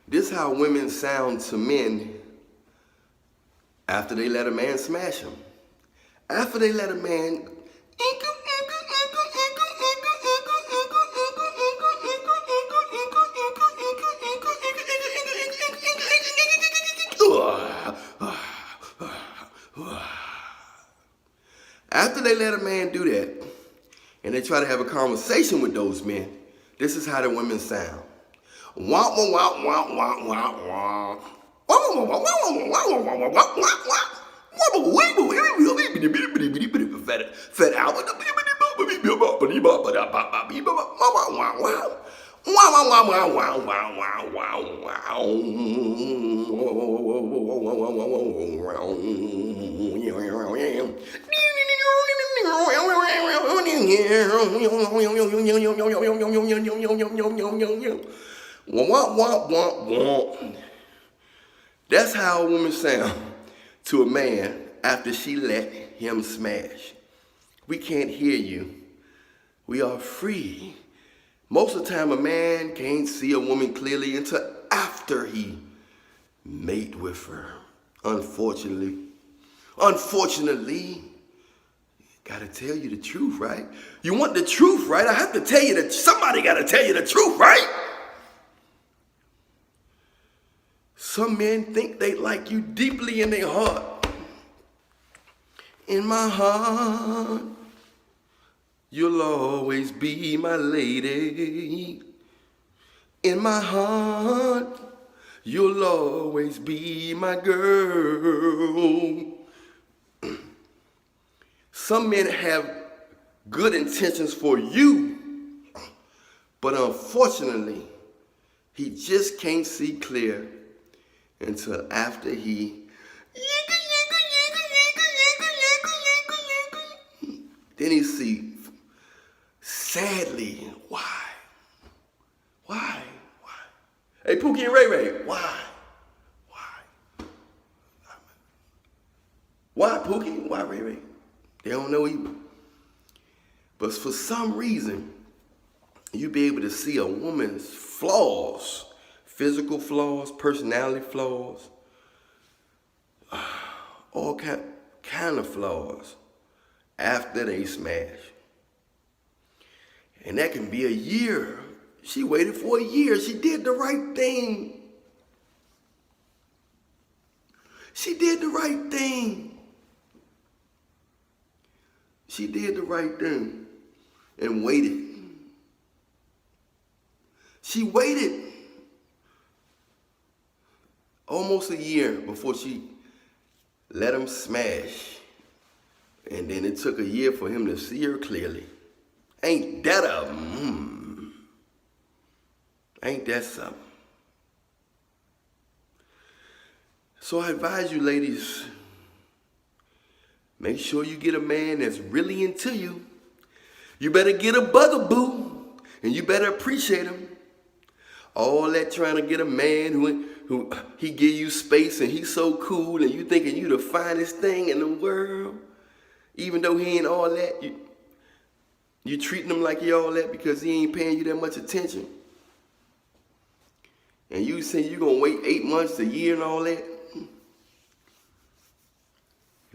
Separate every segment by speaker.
Speaker 1: This how women sound to men after they let a man smash them. After they let a man after they let a man do that, and they try to have a conversation with those men, this is how the women sound. Wah, wah, wah, wah, wah, wah, wah. Fed out. That's how a woman sounds to a man after she let him smash. We can't hear you. We are free. Most of the time, a man can't see a woman clearly until after he mate with her. Unfortunately, gotta tell you the truth, right? You want the truth, right? I have to tell you that somebody gotta tell you the truth, right? Some men think they like you deeply in their heart. In my heart, you'll always be my lady. In my heart, you'll always be my girl. Some men have good intentions for you, but unfortunately, he just can't see clear until after he then he see, sadly, why? Hey, Pookie and Ray Ray, why? Why, Pookie? Why, Ray Ray? They don't know either. But for some reason, you be able to see a woman's flaws, physical flaws, personality flaws, all kind of flaws after they smash. And that can be a year. She waited for a year. She did the right thing. She did the right thing. She did the right thing and waited. She waited almost a year before she let him smash. And then it took a year for him to see her clearly. Ain't that ain't that something? So I advise you, ladies, make sure you get a man that's really into you. You better get a bugaboo, and you better appreciate him. All that trying to get a man who he give you space and he's so cool and you thinking you the finest thing in the world, even though he ain't all that, you treating him like he all that because he ain't paying you that much attention. And you say you're gonna wait 8 months, a year and all that. You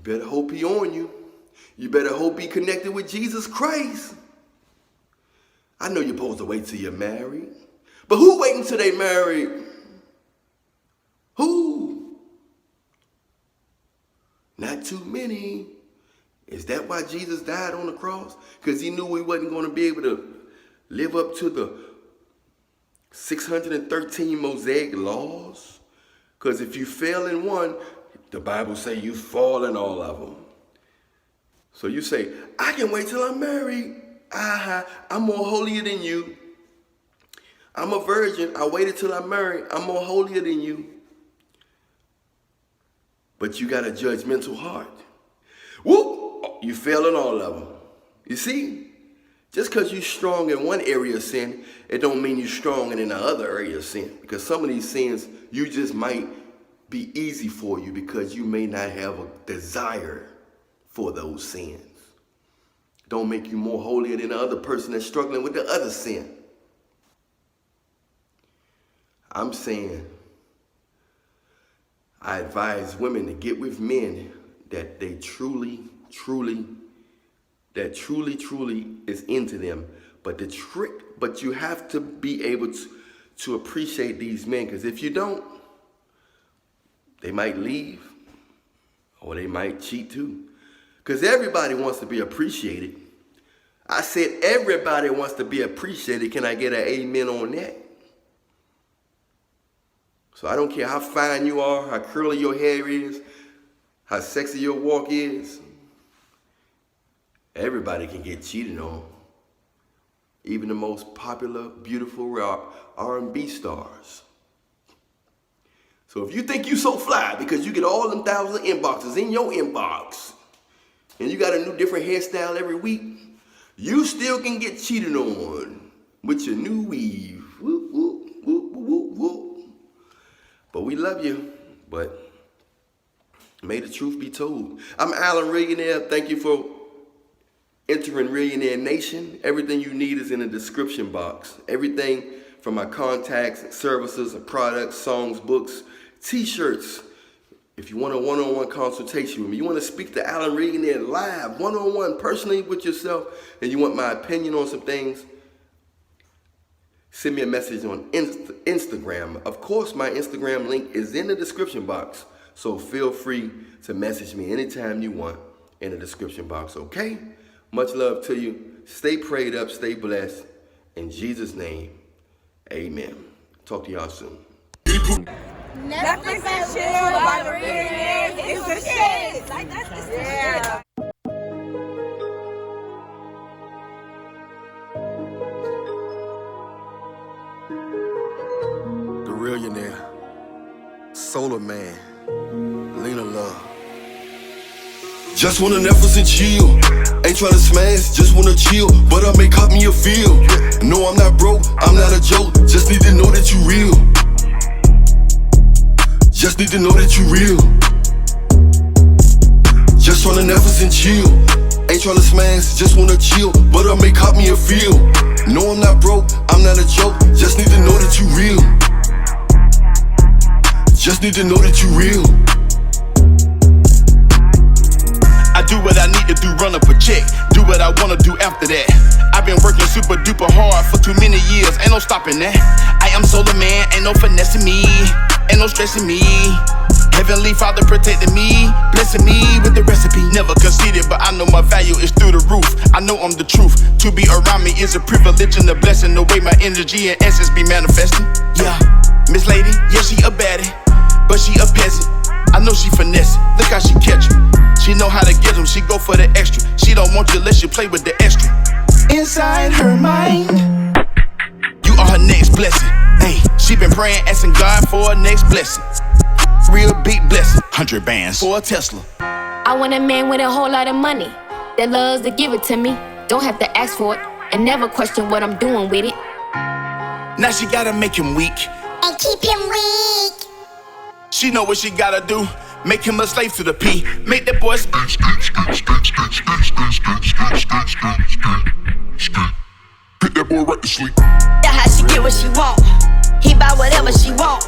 Speaker 1: better hope he on you. You better hope he connected with Jesus Christ. I know you're supposed to wait till you're married. But who waiting till they married? Who? Not too many. Is that why Jesus died on the cross? Because he knew we wasn't going to be able to live up to the 613 Mosaic laws? Because if you fail in one, the Bible say you fall in all of them. So you say, I can wait till I'm married. I'm more holier than you. I'm a virgin. I waited till I'm married. I'm more holier than you. But you got a judgmental heart. Whoop! You fail in all of them. You see? Just because you're strong in one area of sin, it don't mean you're strong in the other area of sin. Because some of these sins, you just might be easy for you because you may not have a desire for those sins. Don't make you more holier than the other person that's struggling with the other sin. I'm saying I advise women to get with men that they truly is into them. But you have to be able to appreciate these men, because if you don't, they might leave or they might cheat too. Because everybody wants to be appreciated. I said everybody wants to be appreciated. Can I get an amen on that? So I don't care how fine you are, how curly your hair is, how sexy your walk is. Everybody can get cheated on. Even the most popular, beautiful R&B stars. So if you think you so fly because you get all them thousands of inboxes in your inbox and you got a new different hairstyle every week, you still can get cheated on with your new weave. Whoop, whoop, whoop, whoop, whoop. But we love you, but may the truth be told. I'm Allan Reallionaire. Thank you for entering Reallionaire Nation. Everything you need is in the description box. Everything from my contacts, services, products, songs, books, t-shirts. If you want a one-on-one consultation with me, you want to speak to Allan Reallionaire live, one-on-one, personally with yourself, and you want my opinion on some things, send me a message on Instagram. Of course, my Instagram link is in the description box, so feel free to message me anytime you want in the description box, okay? Much love to you. Stay prayed up, stay blessed. In Jesus' name, amen. Talk to y'all soon.
Speaker 2: Netflix and chill by the Reallionaires. It's the shit. Like, that's the shit.
Speaker 1: The Reallionaire, Solar Man, Lena Love. Just wanna Netflix and chill. Ain't tryna smash, just wanna chill. But I may cop me a feel. No, I'm not broke, I'm not a joke. Just need to know that you real. Just need to know that you real. Just tryna Netflix and chill. Ain't tryna smash, just wanna chill. But I may cop me a feel. No, I'm not broke, I'm not a joke. Just need to know that you real. Just need to know that you real.
Speaker 3: I do what I need to do, run up a check. Do what I wanna do after that. I've been working super duper hard for too many years, ain't no stopping that. I am Solar Man, ain't no finessing me, ain't no stressing me. Heavenly Father protecting me, blessing me with the recipe. Never conceited, but I know my value is through the roof. I know I'm the truth. To be around me is a privilege and a blessing. The way my energy and essence be manifesting. Yeah, Miss Lady, yeah, she a baddie, but she a peasant. I know she finesse, look how she catch you. She know how to get them, she go for the extra. She don't want you unless you play with the extra. Inside her mind, you are her next blessing. Hey, she been praying, asking God for her next blessing. Real big blessing, 100 bands for a Tesla.
Speaker 4: I want a man with a whole lot of money that loves to give it to me. Don't have to ask for it and never question what I'm doing with it.
Speaker 3: Now she gotta make him weak
Speaker 2: And keep him weak.
Speaker 3: She know what she gotta do. Make him a slave to the P. Make that boy
Speaker 5: Put that boy right to sleep.
Speaker 2: That's how she get what she want. He buy whatever she want.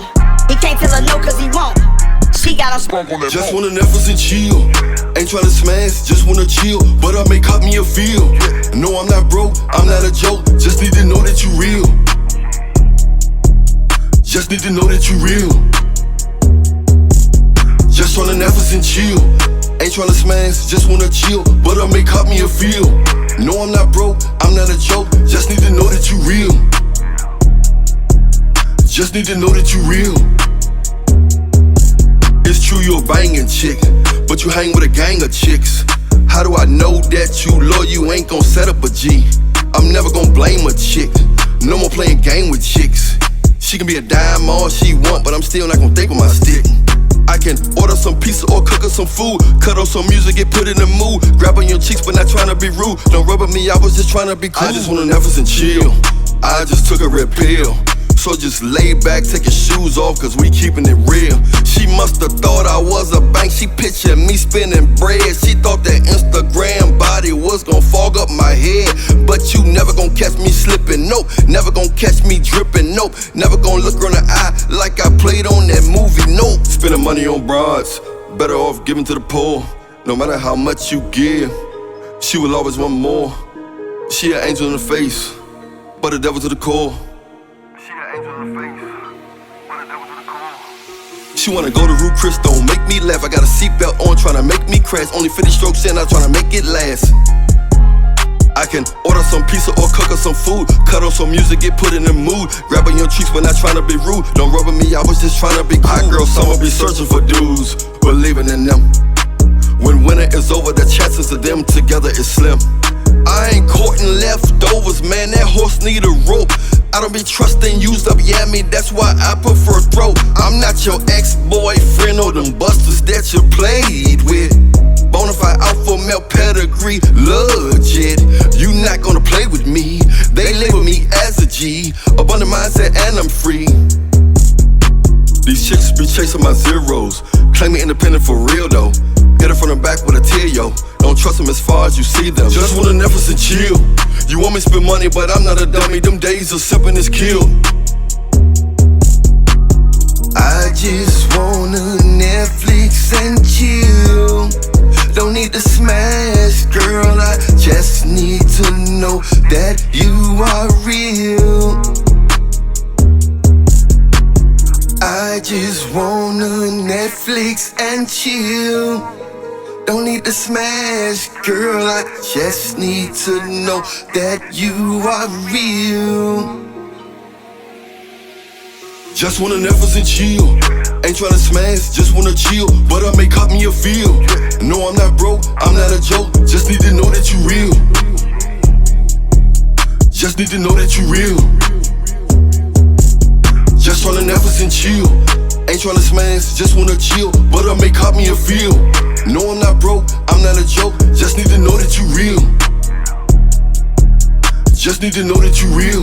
Speaker 2: He can't tell her no cause he won't. She got him
Speaker 5: Sprung on that
Speaker 1: Just
Speaker 5: ball.
Speaker 1: wanna Netflix and chill. Ain't tryna smash, just wanna chill. But I may cop me a feel. No, I'm not broke, I'm not a joke. Just need to know that you real. Just need to know that you real. Just tryna Netflix and chill. Ain't tryna smash, just wanna chill. But I may cop me a feel. No, I'm not broke, I'm not a joke. Just need to know that you real. Just need to know that you real. It's true you're a banging chick, but you hang with a gang of chicks. How do I know that you loyal, you ain't gon' set up a G? I'm never gon' blame a chick. No more playing game with chicks. She can be a dime all she want, but I'm still not gon' think with my stick. I can order some pizza or cook her some food. Cut on some music, get put in the mood. Grab on your cheeks, but not tryna be rude. Don't rub at me, I was just tryna be cool. I just wanna Netflix and chill. I just took a red pill. So just lay back, take your shoes off, cause we keeping it real. She musta thought I was a bank. She pictured me spinning bread. She thought that Instagram body was gon' fog up my head. But you never gon' catch me slipping, nope. Never gon' catch me dripping, nope. Never gon' look her in the eye like I played on that movie, nope. Spending money on broads, better off giving to the poor. No matter how much you give, she will always want more. She an angel in the face, but a devil to the core. She an angel in the face, but a devil to the core. She wanna go to Ruth Chris, don't make me laugh. I got a seatbelt on, tryna make me crash. Only 50 strokes in, I'm tryna make it last. I can order some pizza or cook her some food. Cut on some music, get put in the mood. Grabbing your cheeks when not trying to be rude. Don't rub at me, I was just trying to be cool. Hot girl summer be searching for dudes, believing in them. When winter is over, the chances of them together is slim. I ain't courting leftovers, man, that horse need a rope. I don't be trusting used up, yeah, me, that's why I prefer throw. I'm not your ex-boyfriend or them busters that you played with. Bonafide alpha male pedigree, legit. You not gonna play with me. They label me as a G, abundant mindset and I'm free. These chicks be chasing my zeros, claim me independent for real though. Hit her from the back with a tear, yo. Don't trust them as far as you see them. Just wanna Netflix and chill. You want me to spend money, but I'm not a dummy. Them days of sipping is killed. I just wanna Netflix and chill. Don't need to smash, girl, I just need to know that you are real. I just wanna Netflix and chill. Don't need to smash, girl, I just need to know that you are real. Just wanna Netflix and chill. Ain't tryna smash, just wanna chill. But I may cop me a feel. No, I'm not broke, I'm not a joke. Just need to know that you real. Just need to know that you real. Just tryna Netflix and chill. Ain't tryna smash, just wanna chill. But I may cop me a feel. No, I'm not broke, I'm not a joke. Just need to know that you real. Just need to know that you real.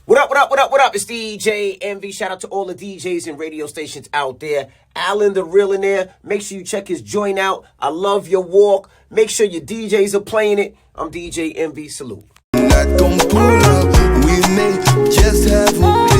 Speaker 6: What up, what up, what up, what up? It's DJ Envy. Shout out to all the DJs and radio stations out there. Allan the Reallionaire. Make sure you check his joint out. I love your walk. Make sure your DJs are playing it. I'm DJ Envy. Salute.
Speaker 1: Not gonna pull up. We may just have